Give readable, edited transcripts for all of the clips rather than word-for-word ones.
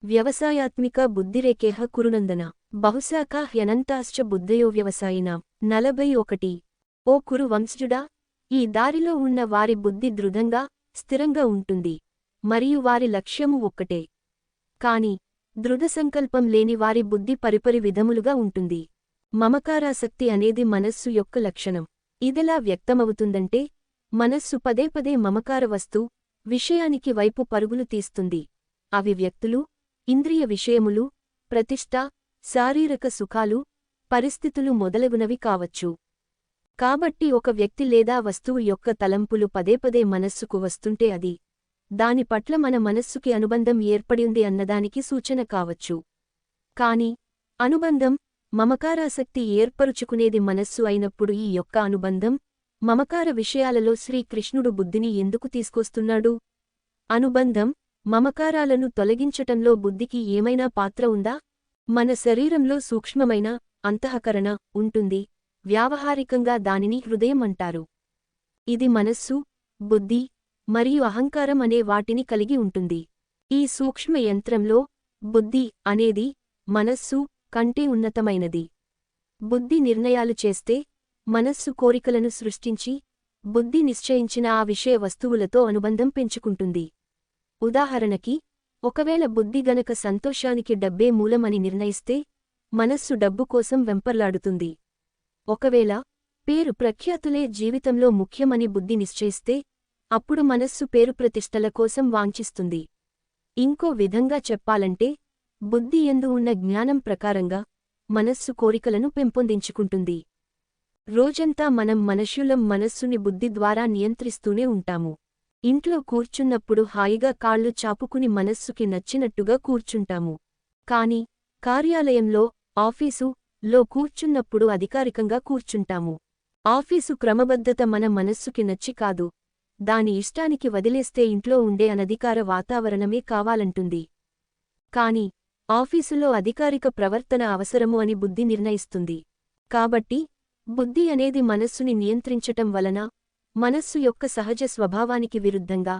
వ్యవసాయాత్మిక బుద్ధిరేకేహ కురునందన బహుశాఖ హ్యనంతాశ్చ బుద్ధయో వ్యవసాయినా 41 ఓ కురు వంశజుడా, ఈ దారిలో ఉన్న వారి బుద్ధి దృఢంగా స్థిరంగా ఉంటుంది మరియు వారి లక్ష్యము ఒక్కటే. కాని దృఢసంకల్పం లేని వారి బుద్ధి పరిపరి విధములుగా ఉంటుంది. మమకారాసక్తి అనేది మనస్సు యొక్క లక్షణం. ఇదెలా వ్యక్తమవుతుందంటే, మనస్సు పదే పదే మమకార విషయానికి వైపు పరుగులు తీస్తుంది. అవి వ్యక్తులు, ఇంద్రియ విషయములు, ప్రతిష్ఠ, శారీరక సుఖాలు, పరిస్థితులు మొదలగునవి కావచ్చు. కాబట్టి ఒక వ్యక్తి లేదా వస్తువు యొక్క తలంపులు పదేపదే మనస్సుకు వస్తుంటే అది దాని పట్ల మన మనస్సుకి అనుబంధం ఏర్పడింది అన్నదానికి సూచన కావచ్చు. కాని అనుబంధం, మమకారాసక్తి ఏర్పరుచుకునేది మనస్సు అయినప్పుడు ఈ యొక్క అనుబంధం, మమకార విషయాలలో శ్రీకృష్ణుడు బుద్ధిని ఎందుకు తీసుకొస్తున్నాడు? అనుబంధం, మమకారాలను తొలగించటంలో బుద్ధికి ఏమైనా పాత్ర ఉందా? మన శరీరంలో సూక్ష్మమైన అంతఃకరణ ఉంటుంది. వ్యావహారికంగా దానిని హృదయం అంటారు. ఇది మనస్సు, బుద్ధి మరియు అహంకారం అనే వాటిని కలిగి ఉంటుంది. ఈ సూక్ష్మ యంత్రంలో బుద్ధి అనేది మనస్సు కంటే ఉన్నతమైనది. బుద్ధి నిర్ణయాలు చేస్తే, మనస్సు కోరికలను సృష్టించి, బుద్ధి నిశ్చయించిన ఆ విషయ వస్తువులతో అనుబంధం పెంచుకుంటుంది. ఉదాహరణకి, ఒకవేళ బుద్ధి గనక సంతోషానికి డబ్బే మూలమని నిర్ణయిస్తే, మనస్సు డబ్బు కోసం వెంపర్లాడుతుంది. ఒకవేళ పేరు ప్రఖ్యాతులే జీవితంలో ముఖ్యమని బుద్ధి నిశ్చయిస్తే, అప్పుడు మనస్సు పేరు ప్రతిష్టల కోసం వాంఛిస్తుంది. ఇంకో విధంగా చెప్పాలంటే, బుద్ధి యందు ఉన్న జ్ఞానం ప్రకారంగా మనస్సు కోరికలను పెంపొందించుకుంటుంది. రోజంతా మనం మనుష్యులం మనస్సుని బుద్ధి ద్వారా నియంత్రిస్తూనే ఉంటాము. ఇంట్లో కూర్చున్నప్పుడు హాయిగా కాళ్ళు చాపుకుని మనస్సుకి నచ్చినట్టుగా కూర్చుంటాము. కాని కార్యాలయంలో, ఆఫీసులో కూర్చున్నప్పుడు అధికారికంగా కూర్చుంటాము. ఆఫీసు క్రమబద్ధత మన మనస్సుకి నచ్చి కాదు, దాని ఇష్టానికి వదిలేస్తే ఇంట్లో ఉండే అనధికార వాతావరణమే కావాలంటుంది. కాని ఆఫీసులో అధికారిక ప్రవర్తన అవసరము అని బుద్ధి నిర్ణయిస్తుంది. కాబట్టి బుద్ధి అనేది మనస్సుని నియంత్రించటం వలన, మనస్సు యొక్క సహజ స్వభావానికి విరుద్ధంగా,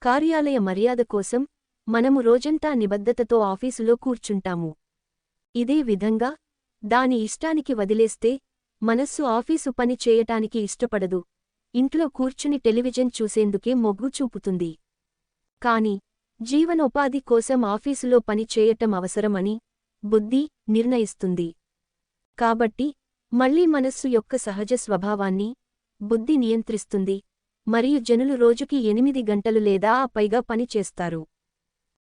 కార్యాలయ మర్యాద కోసం మనము రోజంతా నిబద్ధతతో ఆఫీసులో కూర్చుంటాము. ఇదే విధంగా దాని ఇష్టానికి వదిలేస్తే మనస్సు ఆఫీసు పని చేయటానికి ఇష్టపడదు, ఇంట్లో కూర్చుని టెలివిజన్ చూసేందుకే మొగ్గు చూపుతుంది. కాని జీవనోపాధి కోసం ఆఫీసులో పని చేయటం అవసరమని బుద్ధి నిర్ణయిస్తుంది. కాబట్టి మళ్లీ మనస్సు యొక్క సహజ స్వభావాన్ని బుద్ధి నియంత్రిస్తుంది మరియు జనులు రోజుకి 8 గంటలు లేదా ఆ పైగా పని చేస్తారు.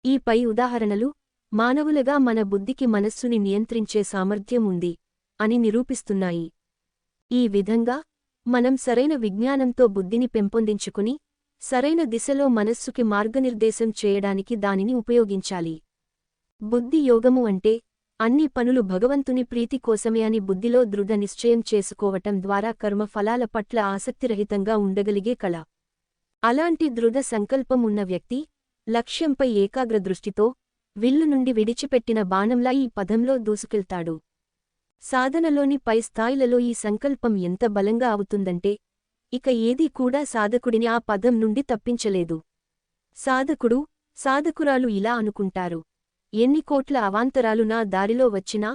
ఈ పై ఉదాహరణలు మానవులుగా మన బుద్ధికి మనస్సుని నియంత్రించే సామర్థ్యం ఉంది అని నిరూపిస్తున్నాయి. ఈ విధంగా మనం సరైన విజ్ఞానంతో బుద్ధిని పెంపొందించుకుని, సరైన దిశలో మనస్సుకి మార్గనిర్దేశం చేయడానికి దానిని ఉపయోగించాలి. బుద్ధి యోగము అంటే అన్ని పనులు భగవంతుని ప్రీతి కోసమే అని బుద్ధిలో దృఢ నిశ్చయం చేసుకోవటం ద్వారా కర్మ ఫలాల పట్ల ఆసక్తిరహితంగా ఉండగలిగే కళ. అలాంటి దృఢ సంకల్పం ఉన్న వ్యక్తి లక్ష్యంపై ఏకాగ్ర దృష్టితో విల్లు నుండి విడిచిపెట్టిన బాణంలా ఈ పదంలో దూసుకెళ్తాడు. సాధనలోని పై స్థాయిలలో ఈ సంకల్పం ఎంత బలంగా అవుతుందంటే, ఇక ఏదీ కూడా సాధకుడిని ఆ పదం నుండి తప్పించలేదు. సాధకుడు, సాధకురాలు ఇలా అనుకుంటారు: ఎన్ని కోట్ల అవాంతరాలు నా దారిలో వచ్చినా,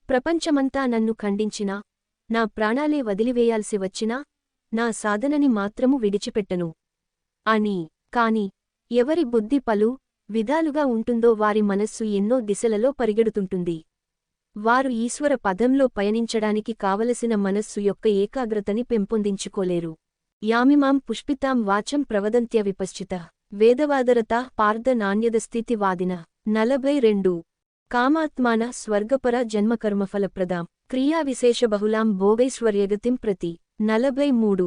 ప్రపంచమంతా నన్ను ఖండించినా, నా ప్రాణాలే వదిలివేయాల్సి వచ్చినా, నా సాధనని మాత్రము విడిచిపెట్టను అని. కాని ఎవరి బుద్ధి పలు విధాలుగా ఉంటుందో వారి మనస్సు ఎన్నో దిశలలో పరిగెడుతుంటుంది. వారు ఈశ్వర పదంలో పయనించడానికి కావలసిన మనస్సు యొక్క ఏకాగ్రతని పెంపొందించుకోలేరు. యామిమాం పుష్పితాం వాచం ప్రవదంత్య విపశ్చితః వేదవాదరతాః పార్థ నాణ్యదస్థితివాదినః 42 కామాత్మాన స్వర్గపర జన్మకర్మఫలప్రదాం క్రియావిశేషబహుళాం భోగైశ్వర్యగతిం ప్రతి 43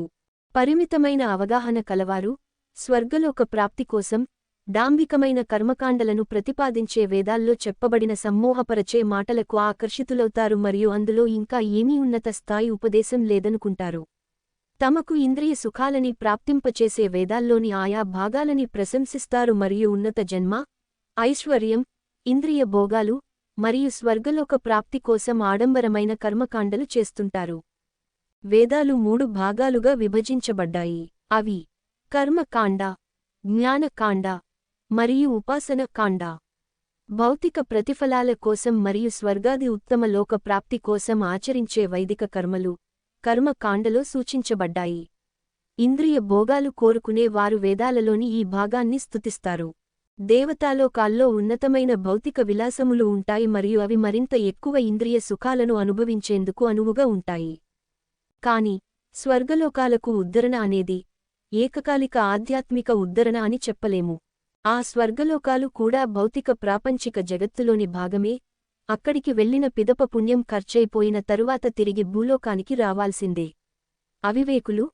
పరిమితమైన అవగాహన కలవారు స్వర్గలోక ప్రాప్తి కోసం డాంబికమైన కర్మకాండలను ప్రతిపాదించే వేదాల్లో చెప్పబడిన సమ్మోహపరచే మాటలకు ఆకర్షితులవుతారు మరియు అందులో ఇంకా ఏమీ ఉన్నత స్థాయి ఉపదేశం లేదనుకుంటారు. తమకు ఇంద్రియ సుఖాలని ప్రాప్తింపచేసే వేదాల్లోని ఆయా భాగాలని ప్రశంసిస్తారు మరియు ఉన్నత జన్మ, ఐశ్వర్యం, ఇంద్రియ భోగాలు మరియు స్వర్గలోక ప్రాప్తి కోసం ఆడంబరమైన కర్మకాండలు చేస్తుంటారు. వేదాలు 3 భాగాలుగా విభజించబడ్డాయి. అవి కర్మకాండ, జ్ఞానకాండ మరియు ఉపాసన కాండ. భౌతిక ప్రతిఫలాల కోసం మరియు స్వర్గాది ఉత్తమ లోక ప్రాప్తి కోసం ఆచరించే వైదిక కర్మలు కర్మకాండలో సూచించబడ్డాయి. ఇంద్రియ భోగాలు కోరుకునే వారు వేదాలలోని ఈ భాగాన్ని స్తుతిస్తారు. దేవతాలోకాల్లో ఉన్నతమైన భౌతిక విలాసములు ఉంటాయి మరియు అవి మరింత ఎక్కువ ఇంద్రియ సుఖాలను అనుభవించేందుకు అనువుగా ఉంటాయి. కాని స్వర్గలోకాలకు ఉద్ధరణ అనేది ఏకకాలిక ఆధ్యాత్మిక ఉద్ధరణ అని చెప్పలేము. ఆ స్వర్గలోకాలు కూడా భౌతిక ప్రాపంచిక జగత్తులోని భాగమే. అక్కడికి వెళ్లిన పిదప పుణ్యం ఖర్చయిపోయిన తరువాత తిరిగి భూలోకానికి రావాల్సిందే. అవివేకులు,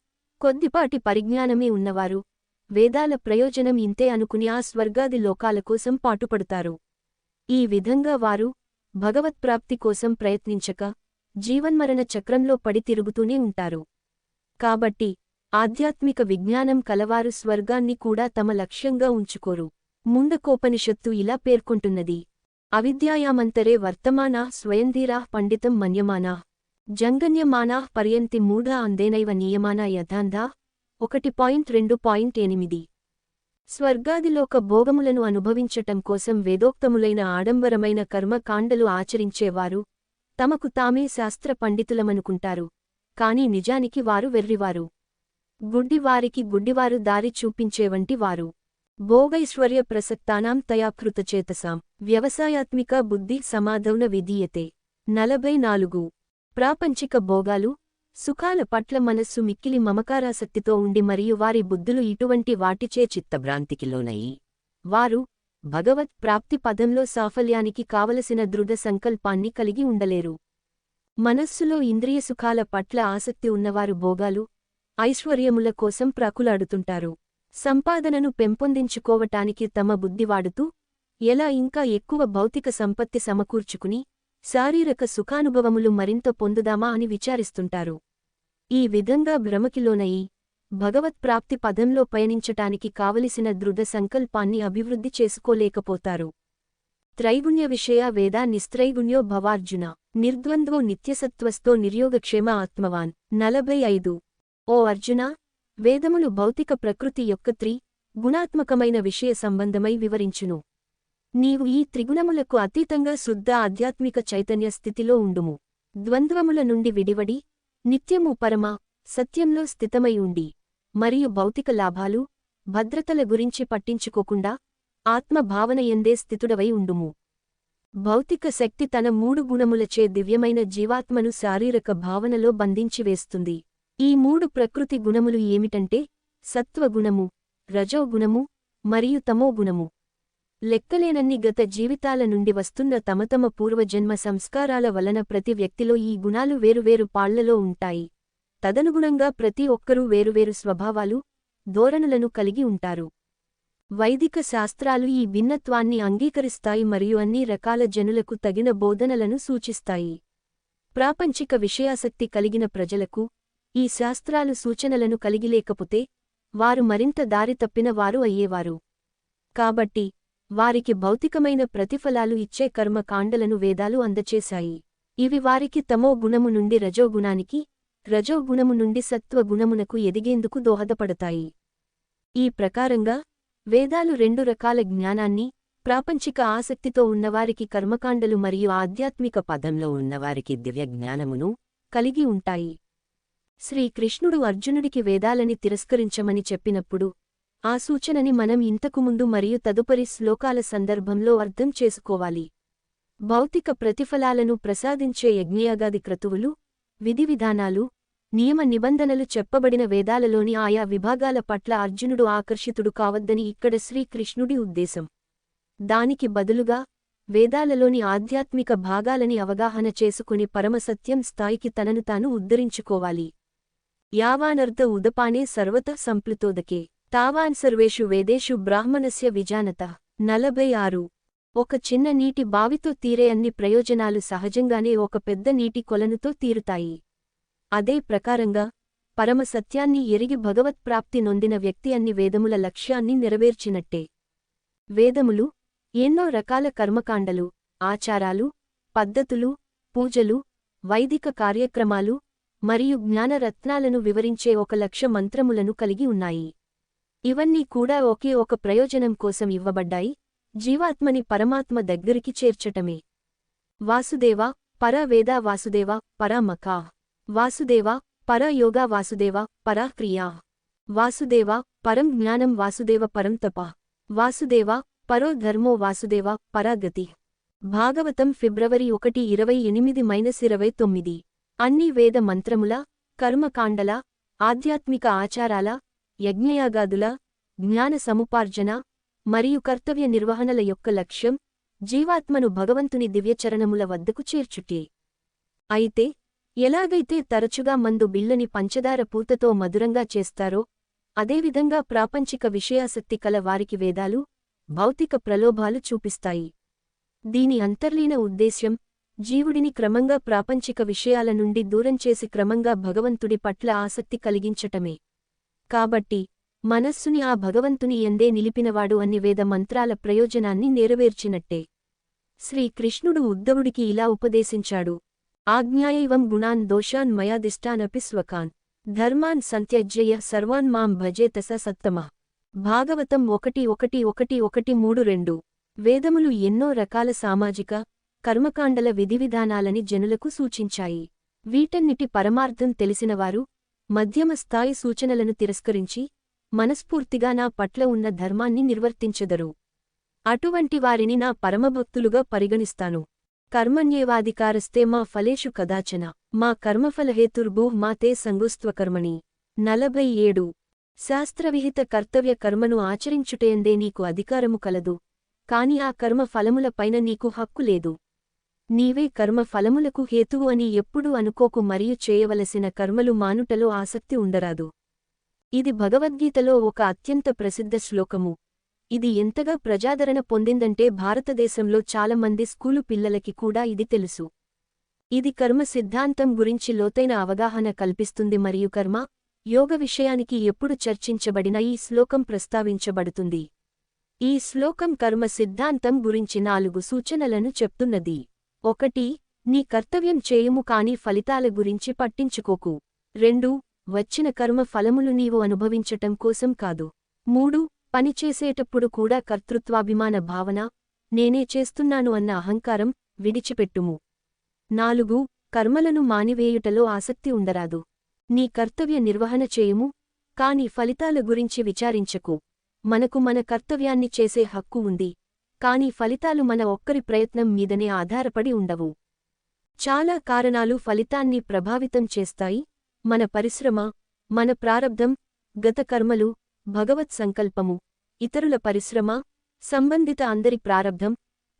కొద్దిపాటి పరిజ్ఞానమే ఉన్నవారు వేదాల ప్రయోజనం ఇంతే అనుకుని ఆ స్వర్గాది లోకాల కోసం పాటుపడుతారు. ఈ విధంగా వారు భగవత్ప్రాప్తి కోసం ప్రయత్నించక జీవన్మరణ చక్రంలో పడి తిరుగుతూనే ఉంటారు. కాబట్టి ఆధ్యాత్మిక విజ్ఞానం కలవారు స్వర్గాన్ని కూడా తమ లక్ష్యంగా ఉంచుకోరు. ముండకోపనిషత్తు ఇలా పేర్కొంటున్నది: అవిద్యాయామంతరే వర్తమానా స్వయంధీరాః పండితం మన్యమానాః జంగన్యమానాః పర్యంతి మూఢా అందేనైవ నియమానా యథాంధా 1.2.8. స్వర్గాదిలోక భోగములను అనుభవించటం కోసం వేదోక్తములైన ఆడంబరమైన కర్మకాండలు ఆచరించేవారు తమకు తామే శాస్త్ర పండితులమనుకుంటారు. కాని నిజానికి వారు వెర్రివారు. గుడ్డివారికి గుడ్డివారు దారి చూపించేవంటి వారు. భోగైశ్వర్య ప్రసక్తానాం తయాకృతచేతసాం వ్యవసాయాత్మిక బుద్ధి సమాధౌన విధీయతే. 44. ప్రాపంచిక భోగాలు సుఖాల పట్ల మనస్సు మిక్కిలి మమకారాసక్తితో ఉండి మరియు వారి బుద్ధులు ఇటువంటి వాటిచే చిత్తభ్రాంతికి లోనయి వారు భగవత్ ప్రాప్తి పదంలో సాఫల్యానికి కావలసిన దృఢ సంకల్పాన్ని కలిగి ఉండలేరు. మనస్సులో ఇంద్రియ సుఖాల పట్ల ఆసక్తి ఉన్నవారు భోగాలు ఐశ్వర్యముల కోసం ప్రాకులాడుతుంటారు. సంపాదనను పెంపొందించుకోవటానికి తమ బుద్ధి వాడుతూ ఎలా ఇంకా ఎక్కువ భౌతిక సంపత్తి సమకూర్చుకుని శారీరక సుఖానుభవములు మరింత పొందుదామా అని విచారిస్తుంటారు. ఈ విధంగా భ్రమకిలోనయి భగవత్ప్రాప్తి పదంలో పయనించటానికి కావలసిన దృఢ సంకల్పాన్ని అభివృద్ధి చేసుకోలేకపోతారు. త్రైగుణ్య విషయ వేద నిస్త్రైగుణ్యో భవార్జున నిర్ద్వంద్వో నిత్యసత్వస్తో నిర్యోగక్షేమ ఆత్మవాన్. 45. ఓ అర్జునా, వేదములు భౌతిక ప్రకృతి యొక్క గుణాత్మకమైన విషయ సంబంధమై వివరించును. నీవు ఈ త్రిగుణములకు అతీతంగా శుద్ధ ఆధ్యాత్మిక చైతన్య స్థితిలో ఉండుము. ద్వంద్వముల నుండి విడివడి నిత్యము పరమ సత్యంలో స్థితమై ఉండి మరియు భౌతిక లాభాలు భద్రతల గురించి పట్టించుకోకుండా ఆత్మభావనయందే స్థితుడవై ఉండుము. భౌతిక శక్తి తన 3 గుణములచే దివ్యమైన జీవాత్మను శారీరక భావనలో బంధించివేస్తుంది. ఈ 3 ప్రకృతి గుణములు ఏమిటంటే సత్వగుణము, రజోగుణము మరియు తమోగుణము. లెక్కలేనన్ని గత జీవితాల నుండి వస్తున్న తమ పూర్వజన్మ సంస్కారాల వలన ప్రతి వ్యక్తిలో ఈ గుణాలు వేరువేరు పాళ్లలో ఉంటాయి. తదనుగుణంగా ప్రతి ఒక్కరూ వేరువేరు స్వభావాలు, ధోరణులను కలిగి ఉంటారు. వైదిక శాస్త్రాలు ఈ భిన్నత్వాన్ని అంగీకరిస్తాయి మరియు అన్ని రకాల జనులకు తగిన బోధనలను సూచిస్తాయి. ప్రాపంచిక విషయాసక్తి కలిగిన ప్రజలకు ఈ శాస్త్రాలు సూచనలను కలిగిలేకపోతే వారు మరింత దారి తప్పిన వారు అయ్యేవారు. కాబట్టి వారికి భౌతికమైన ప్రతిఫలాలు ఇచ్చే కర్మకాండలను వేదాలు అందచేశాయి. ఇవి వారికి తమో గుణము నుండి రజోగుణానికి, రజోగుణము నుండి సత్వగుణమునకు ఎదిగేందుకు దోహదపడతాయి. ఈ ప్రకారంగా వేదాలు 2 రకాల జ్ఞానాన్ని, ప్రాపంచిక ఆసక్తితో ఉన్నవారికి కర్మకాండలు మరియు ఆధ్యాత్మిక పదంలో ఉన్నవారికి దివ్య జ్ఞానమును కలిగి ఉంటాయి. శ్రీకృష్ణుడు అర్జునుడికి వేదాలని తిరస్కరించమని చెప్పినప్పుడు ఆ సూచనని మనం ఇంతకుముందు మరియు తదుపరి శ్లోకాల సందర్భంలో అర్థం చేసుకోవాలి. భౌతిక ప్రతిఫలాలను ప్రసాదించే యజ్ఞయాగాది క్రతువులు, విధివిధానాలు, నియమ నిబంధనలు చెప్పబడిన వేదాలలోని ఆయా విభాగాల పట్ల అర్జునుడు ఆకర్షితుడు కావద్దని ఇక్కడ శ్రీకృష్ణుడి ఉద్దేశం. దానికి బదులుగా వేదాలలోని ఆధ్యాత్మిక భాగాలని అవగాహన చేసుకుని పరమసత్యం స్థాయికి తనను తాను ఉద్ధరించుకోవాలి. యావానర్ధ ఉదపానే సర్వతః సంప్లుతోదకే తావాన్ సర్వేషు వేదేషు బ్రాహ్మణస్య విజానత. 46. ఒక చిన్న నీటి బావితో తీరే అన్ని ప్రయోజనాలు సహజంగానే ఒక పెద్ద నీటి కొలనుతో తీరుతాయి. అదే ప్రకారంగా పరమసత్యాన్ని ఎరిగి భగవత్ప్రాప్తి నొందిన వ్యక్తి అన్ని వేదముల లక్ష్యాన్ని నెరవేర్చినట్టే. వేదములు ఎన్నో రకాల కర్మకాండలు, ఆచారాలు, పద్ధతులు, పూజలు, వైదిక కార్యక్రమాలు మరియు జ్ఞానరత్నాలను వివరించే 1,00,000 మంత్రములను కలిగి ఉన్నాయి. ఇవన్నీ కూడా ఒకే ఒక ప్రయోజనం కోసం ఇవ్వబడ్డాయి, జీవాత్మని పరమాత్మ దగ్గరికి చేర్చటమే. వాసుదేవ పర వేద వాసుదేవ పర మకా వాసుదేవ పర యోగా వాసుదేవ పరా క్రియా వాసుదేవ పరం జ్ఞానం వాసుదేవ పరం తప వాసుదేవ పరో ధర్మో వాసుదేవ పరాగతి. భాగవతం ఫిబ్రవరి 1, 28-29. అన్ని వేద మంత్రముల, కర్మకాండల, ఆధ్యాత్మిక ఆచారాల, యజ్ఞయాగాదుల, జ్ఞాన సముపార్జన మరియు కర్తవ్య నిర్వహణల యొక్క లక్ష్యం జీవాత్మను భగవంతుని దివ్యచరణముల వద్దకు చేర్చుటే. అయితే ఎలాగైతే తరచుగా మందు బిళ్ళని పంచదార పూతతో మధురంగా చేస్తారో అదేవిధంగా ప్రాపంచిక విషయాసక్తి కల వారికి వేదాలు భౌతిక ప్రలోభాలు చూపిస్తాయి. దీని అంతర్లీన ఉద్దేశ్యం జీవుడిని క్రమంగా ప్రాపంచిక విషయాల నుండి దూరం చేసి క్రమంగా భగవంతుడి పట్ల ఆసక్తి కలిగించటమే. కాబట్టి మనస్సుని ఆ భగవంతుని యందే నిలిపినవాడు అన్ని వేద మంత్రాల ప్రయోజనాన్ని నెరవేర్చినట్టే. శ్రీకృష్ణుడు ఉద్ధవుడికి ఇలా ఉపదేశించాడు: ఆజ్ఞాయైవం గుణాన్ దోషాన్ మయాదిష్టానపి స్వకాన్ ధర్మాన్ సంత్యజ్య సర్వాన్ మాం భజేత స సత్తమః. భాగవతం 1:1-1:32. వేదములు ఎన్నో రకాల సామాజిక, కర్మకాండల విధివిధానాలని జనులకు సూచించాయి. వీటన్నిటి పరమార్థం తెలిసినవారు మధ్యమ స్థాయి సూచనలను తిరస్కరించి మనస్ఫూర్తిగా నా పట్ల ఉన్న ధర్మాన్ని నిర్వర్తించెదరు. అటువంటి వారిని నా పరమభక్తులుగా పరిగణిస్తాను. కర్మణ్యేవాధికారస్తే మా ఫలేషు కదాచన మా కర్మఫలహేతుర్భూః మా తే సంగుస్త్వకర్మణి. 47. శాస్త్రవిహిత కర్తవ్య కర్మను ఆచరించుటయందే నీకు అధికారము కలదు, కాని ఆ కర్మ ఫలముల పైన నీకు హక్కు లేదు. నీవే కర్మ ఫలములకు హేతువు అని ఎప్పుడూ అనుకోకు మరియు చేయవలసిన కర్మలు మానుటలో ఆసక్తి ఉండరాదు. ఇది భగవద్గీతలో ఒక అత్యంత ప్రసిద్ధ శ్లోకము. ఇది ఎంతగా ప్రజాదరణ పొందిందంటే భారతదేశంలో చాలామంది స్కూలు పిల్లలకి కూడా ఇది తెలుసు. ఇది కర్మ సిద్ధాంతం గురించి లోతైన అవగాహన కల్పిస్తుంది మరియు కర్మ, యోగ విషయానికి ఎప్పుడు చర్చించబడిన ఈ శ్లోకం ప్రస్తావించబడుతుంది. ఈ శ్లోకం కర్మ సిద్ధాంతం గురించి 4 సూచనలను చెప్తున్నది. 1. నీ కర్తవ్యం చేయుము కాని ఫలితాల గురించి పట్టించుకోకు. 2. వచ్చిన కర్మ ఫలములు నీవు అనుభవించటం కోసం కాదు. 3. పనిచేసేటప్పుడు కూడా కర్తృత్వాభిమాన భావన, నేనే చేస్తున్నాను అన్న అహంకారం విడిచిపెట్టుము. 4. కర్మలను మానివేయుటలో ఆసక్తి ఉండరాదు. నీ కర్తవ్య నిర్వహణ చేయుము, కాని ఫలితాల గురించి విచారించకు. మనకు మన కర్తవ్యాన్ని చేసే హక్కు ఉంది, కాని ఫలితాలు మన ఒక్కరి ప్రయత్నం మీదనే ఆధారపడి ఉండవు. చాలా కారణాలు ఫలితాన్ని ప్రభావితం చేస్తాయి: మన పరిశ్రమ, మన ప్రారబ్ధం, గత కర్మలు, భగవత్ సంకల్పము, ఇతరుల పరిశ్రమ, సంబంధిత అందరి ప్రారబ్ధం,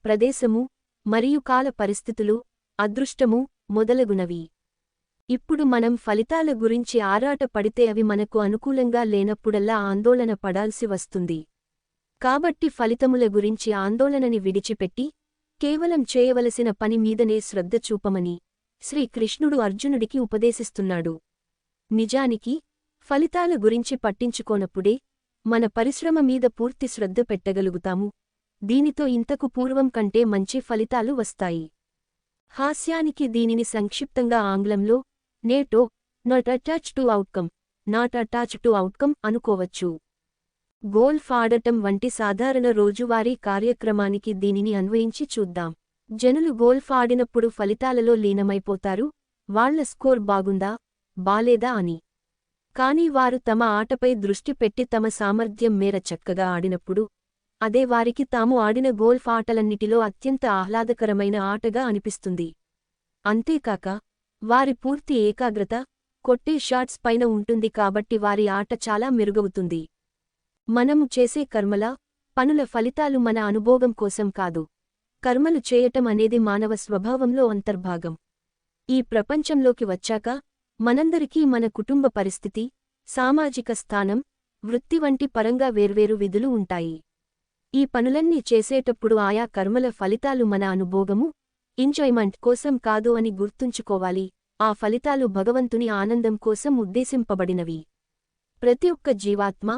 ప్రదేశము మరియు కాల పరిస్థితులు, అదృష్టము మొదలగునవి. ఇప్పుడు మనం ఫలితాల గురించి ఆరాట పడితే అవి మనకు అనుకూలంగా లేనప్పుడల్లా ఆందోళన పడాల్సి వస్తుంది. కాబట్టి ఫలితముల గురించి ఆందోళనని విడిచిపెట్టి కేవలం చేయవలసిన పని మీదనే శ్రద్ధ చూపమని శ్రీకృష్ణుడు అర్జునుడికి ఉపదేశిస్తున్నాడు. నిజానికి ఫలితాల గురించి పట్టించుకోనప్పుడే మన పరిశ్రమ మీద పూర్తి శ్రద్ధ పెట్టగలుగుతాము. దీనితో ఇంతకు పూర్వం కంటే మంచి ఫలితాలు వస్తాయి. హాస్యానికి దీనిని సంక్షిప్తంగా ఆంగ్లంలో NATO not attached to outcome అనుకోవచ్చు. గోల్ఫ్ ఆడటం వంటి సాధారణ రోజువారీ కార్యక్రమానికి దీనిని అన్వయించి చూద్దాం. జనులు గోల్ఫ్ ఆడినప్పుడు ఫలితాలలో లీనమైపోతారు, వాళ్ల స్కోర్ బాగుందా బాలేదా అని. కానీ వారు తమ ఆటపై దృష్టి పెట్టి తమ సామర్థ్యం మేర చక్కగా ఆడినప్పుడు అదే వారికి తాము ఆడిన గోల్ఫ్ ఆటలన్నిటిలో అత్యంత ఆహ్లాదకరమైన ఆటగా అనిపిస్తుంది. అంతేకాక వారి పూర్తి ఏకాగ్రత కొట్టే షాట్స్ పైన ఉంటుంది కాబట్టి వారి ఆట చాలా మెరుగవుతుంది. మనము చేసే కర్మల, పనుల ఫలితాలు మన అనుభోగం కోసం కాదు. కర్మలు చేయటం అనేది మానవ స్వభావంలో అంతర్భాగం. ఈ ప్రపంచంలోకి వచ్చాక మనందరికీ మన కుటుంబ పరిస్థితి, సామాజిక స్థానం, వృత్తి వంటి పరంగా వేర్వేరు విధులు ఉంటాయి. ఈ పనులన్నీ చేసేటప్పుడు ఆయా కర్మల ఫలితాలు మన అనుభోగము, ఎంజాయ్మెంట్ కోసం కాదు అని గుర్తుంచుకోవాలి. ఆ ఫలితాలు భగవంతుని ఆనందం కోసం ఉద్దేశింపబడినవి. ప్రతి ఒక్క జీవాత్మ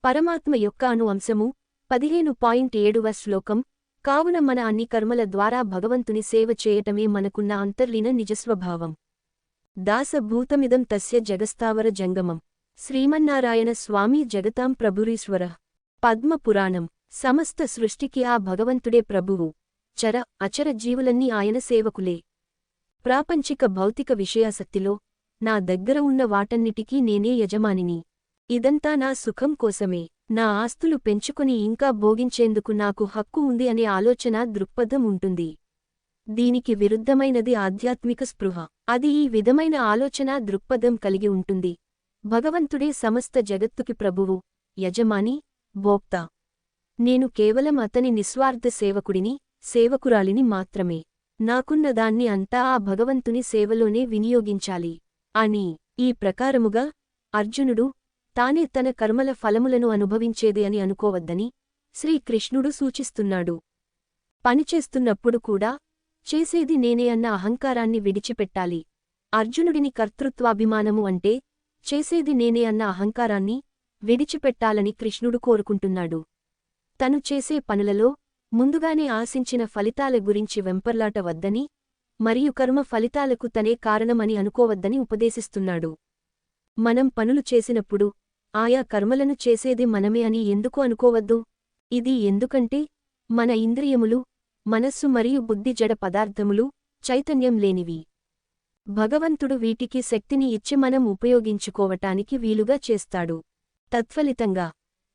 పరమాత్మ యొక్క అణు అంశము. 15.7వ శ్లోకం. కావున మన అన్ని కర్మల ద్వారా భగవంతుని సేవ చేయటమే మనకున్న అంతర్లీన నిజస్వభావం. దాసభూతమిదం తస్య జగస్తావర జంగమం. శ్రీమన్నారాయణ స్వామి జగతాం ప్రభురీశ్వరః. పద్మ పురాణం. సమస్త సృష్టికి ఆ భగవంతుడే ప్రభువు. చర అచర జీవులన్నీ ఆయన సేవకులే. ప్రాపంచిక భౌతిక విషయాసక్తిలో నా దగ్గర ఉన్న వాటన్నిటికీ నేనే యజమానిని. ఇదంతా నా సుఖం కోసమే. నా ఆస్తులు పెంచుకుని ఇంకా భోగించేందుకు నాకు హక్కు ఉంది అనే ఆలోచన దృక్పథం ఉంటుంది. దీనికి విరుద్ధమైనది ఆధ్యాత్మిక స్పృహ. అది ఈ విధమైన ఆలోచన దృక్పథం కలిగి ఉంటుంది. భగవంతుడే సమస్త జగత్తుకి ప్రభువు, యజమాని, భోక్త. నేను కేవలం అతని నిస్వార్థ సేవకుడిని, సేవకురాలిని మాత్రమే. నాకున్నదాన్ని అంతా ఆ భగవంతుని సేవలోనే వినియోగించాలి అని. ఈ ప్రకారముగా అర్జునుడు తానే తన కర్మల ఫలములను అనుభవించేది అని అనుకోవద్దని శ్రీకృష్ణుడు సూచిస్తున్నాడు. పనిచేస్తున్నప్పుడు కూడా చేసేది నేనే అన్న అహంకారాన్ని విడిచిపెట్టాలి. అర్జునుడిని కర్తృత్వాభిమానము అంటే చేసేది నేనే అన్న అహంకారాన్ని విడిచిపెట్టాలని కృష్ణుడు కోరుకుంటున్నాడు. తను చేసే పనులలో ముందుగానే ఆశించిన ఫలితాల గురించి వెంపర్లాట వద్దని మరియు కర్మ ఫలితాలకు తనే కారణమని అనుకోవద్దని ఉపదేశిస్తున్నాడు. మనం పనులు చేసినప్పుడు ఆయా కర్మలను చేసేది మనమే అని ఎందుకు అనుకోవద్దు? ఇది ఎందుకంటే మన ఇంద్రియములు, మనస్సు మరియు బుద్ధి జడ పదార్థములు చైతన్యం లేనివి. భగవంతుడు వీటికి శక్తిని ఇచ్చి మనం ఉపయోగించుకోవటానికి వీలుగా చేస్తాడు. తత్ఫలితంగా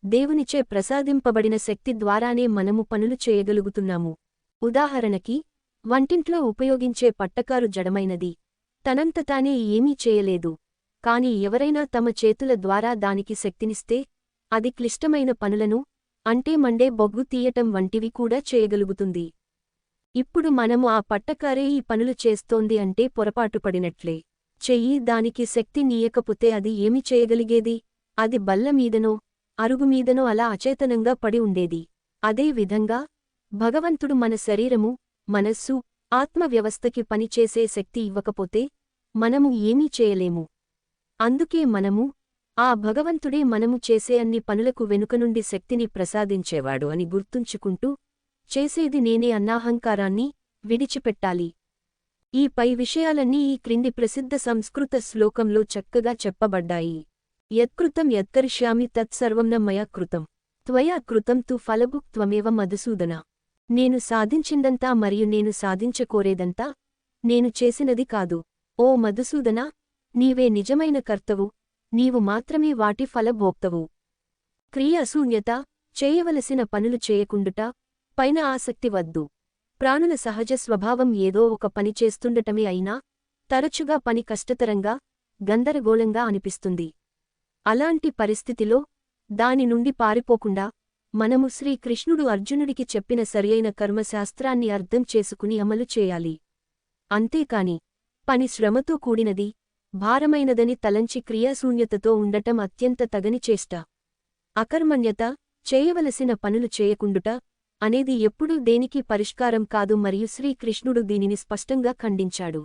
దేవునిచే ప్రసాదింపబడిన శక్తి ద్వారానే మనము పనులు చేయగలుగుతున్నాము. ఉదాహరణకి వంటింట్లో ఉపయోగించే పట్టకారు జడమైనది. తనంత తానే ఏమీ చేయలేదు. కాని ఎవరైనా తమ చేతుల ద్వారా దానికి శక్తినిస్తే అది క్లిష్టమైన పనులను, అంటే మండే బొగ్గు తీయటం వంటివి కూడా చేయగలుగుతుంది. ఇప్పుడు మనము ఆ పట్టకారే ఈ పనులు చేస్తోంది అంటే పొరపాటుపడినట్లే. చెయ్యి దానికి శక్తి నీయకపోతే అది ఏమి చేయగలిగేది? అది బల్లమీదనో అరుగుమీదనో అలా అచేతనంగా పడి ఉండేది. అదే విధంగా భగవంతుడు మన శరీరము, మనస్సు, ఆత్మ వ్యవస్థకి పనిచేసే శక్తి ఇవ్వకపోతే మనము ఏమీ చేయలేము. అందుకే మనము ఆ భగవంతుడే మనము చేసే అన్ని పనులకు వెనుకనుండి శక్తిని ప్రసాదించేవాడు అని గుర్తుంచుకుంటూ చేసేది నేనే అన్నాహంకారాన్ని విడిచిపెట్టాలి. ఈ పై విషయాలన్నీ ఈ క్రింది ప్రసిద్ధ సంస్కృత శ్లోకంలో చక్కగా చెప్పబడ్డాయి. యత్కృతం యత్కరిష్యామి తత్సర్వం న మయా కృతం త్వయా కృతం తు ఫలభుక్ త్వమేవ మధుసూదన. నేను సాధించిందంతా మరియు నేను సాధించకోరేదంతా నేను చేసినది కాదు. ఓ మధుసూదన, నీవే నిజమైన కర్తవు, నీవు మాత్రమే వాటి ఫలభోక్తవు. క్రియాశూన్యత, చేయవలసిన పనులు చేయకుండుట, పైన ఆసక్తి వద్దు. ప్రాణుల సహజ స్వభావం ఏదో ఒక పని చేస్తుండటమే అయినా తరచుగా పని కష్టతరంగా, గందరగోళంగా అనిపిస్తుంది. అలాంటి పరిస్థితిలో దాని నుండి పారిపోకుండా మనము శ్రీకృష్ణుడు అర్జునుడికి చెప్పిన సరియైన కర్మశాస్త్రాన్ని అర్థం చేసుకుని అమలు చేయాలి. అంతేకాని పని శ్రమతో కూడినది, భారమైనదని తలంచి క్రియాశూన్యతతో ఉండటం అత్యంత తగని చేష్ట. అకర్మణ్యత, చేయవలసిన పనులు చేయకుండుట అనేది ఎప్పుడూ దేనికి పరిష్కారం కాదు మరియు శ్రీకృష్ణుడు దీనిని స్పష్టంగా ఖండించాడు.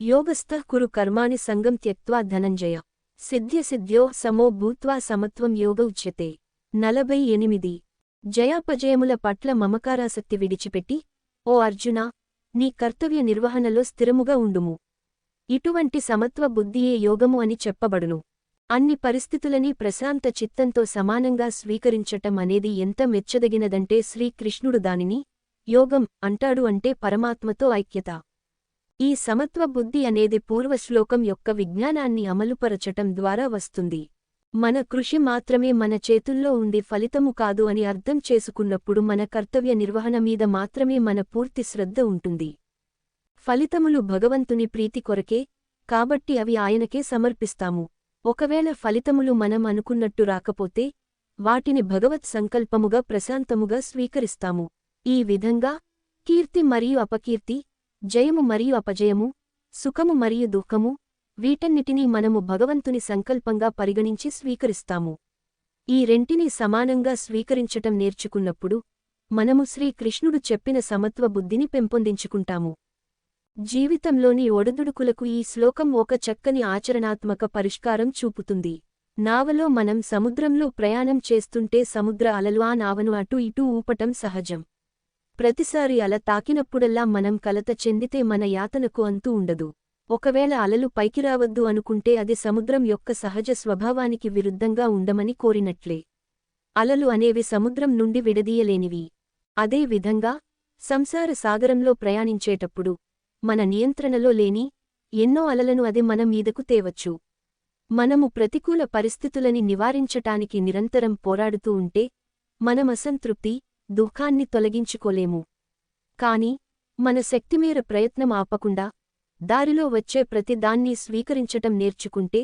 యోగస్థః కురు కర్మాణి సంగం త్యక్త్వా ధనంజయ సిద్ధ్యసిద్ధ్యో సమో భూత్వా సమత్వం యోగ ఉచ్యతే. 48. జయాపజయముల పట్ల మమకారాసక్తి విడిచిపెట్టి, ఓ అర్జునా, నీ కర్తవ్య నిర్వహణలో స్థిరముగా ఉండుము. ఇటువంటి సమత్వ బుద్ధియే యోగము అని చెప్పబడును. అన్ని పరిస్థితులని ప్రశాంత చిత్తంతో సమానంగా స్వీకరించటం అనేది ఎంత మెచ్చదగినదంటే శ్రీకృష్ణుడు దానిని యోగం అంటాడు. అంటే పరమాత్మతో ఐక్యత. ఈ సమత్వ బుద్ధి అనేది పూర్వశ్లోకం యొక్క విజ్ఞానాన్ని అమలుపరచటం ద్వారా వస్తుంది. మన కృషి మాత్రమే మన చేతుల్లో ఉండి ఫలితము కాదు అని అర్థం చేసుకున్నప్పుడు మన కర్తవ్య నిర్వహణ మీద మాత్రమే మన పూర్తి శ్రద్ధ ఉంటుంది. ఫలితములు భగవంతుని ప్రీతి కొరకే, కాబట్టి అవి ఆయనకే సమర్పిస్తాము. ఒకవేళ ఫలితములు మనం అనుకున్నట్టు రాకపోతే వాటిని భగవత్ సంకల్పముగా ప్రశాంతముగా స్వీకరిస్తాము. ఈ విధంగా కీర్తి మరియు అపకీర్తి, జయము మరియు అపజయము, సుఖము మరియు దుఃఖము, వీటన్నిటినీ మనము భగవంతుని సంకల్పంగా పరిగణించి స్వీకరిస్తాము. ఈ రెంటినీ సమానంగా స్వీకరించటం నేర్చుకున్నప్పుడు మనము శ్రీకృష్ణుడు చెప్పిన సమత్వ బుద్ధిని పెంపొందించుకుంటాము. జీవితంలోని ఒడదుడుకులకు ఈ శ్లోకం ఒక చక్కని ఆచరణాత్మక పరిష్కారం చూపుతుంది. నావలో మనం సముద్రంలో ప్రయాణం చేస్తుంటే సముద్ర అలలు ఆ నావను అటూ ఇటూ ఊపటం సహజం. ప్రతిసారి అల తాకినప్పుడల్లా మనం కలత చెందితే మన యాతనకు అంతూ ఉండదు. ఒకవేళ అలలు పైకి రావద్దు అనుకుంటే అది సముద్రం యొక్క సహజ స్వభావానికి విరుద్ధంగా ఉండమని కోరినట్లే. అలలు అనేవి సముద్రం నుండి విడదీయలేనివి. అదే విధంగా సంసార సాగరంలో ప్రయాణించేటప్పుడు మన నియంత్రణలో లేని ఎన్నో అలలను అది మన మీదకు తేవచ్చు. మనము ప్రతికూల పరిస్థితులని నివారించటానికి నిరంతరం పోరాడుతూ ఉంటే మనమసంతృప్తి, దుఃఖాన్ని తొలగించుకోలేము. కాని మన శక్తిమేర ప్రయత్నం ఆపకుండా దారిలో వచ్చే ప్రతి దాన్ని స్వీకరించటం నేర్చుకుంటే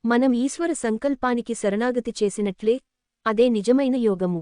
మనం ఈశ్వర సంకల్పానికి శరణాగతి చేసినట్లే. అదే నిజమైన యోగము.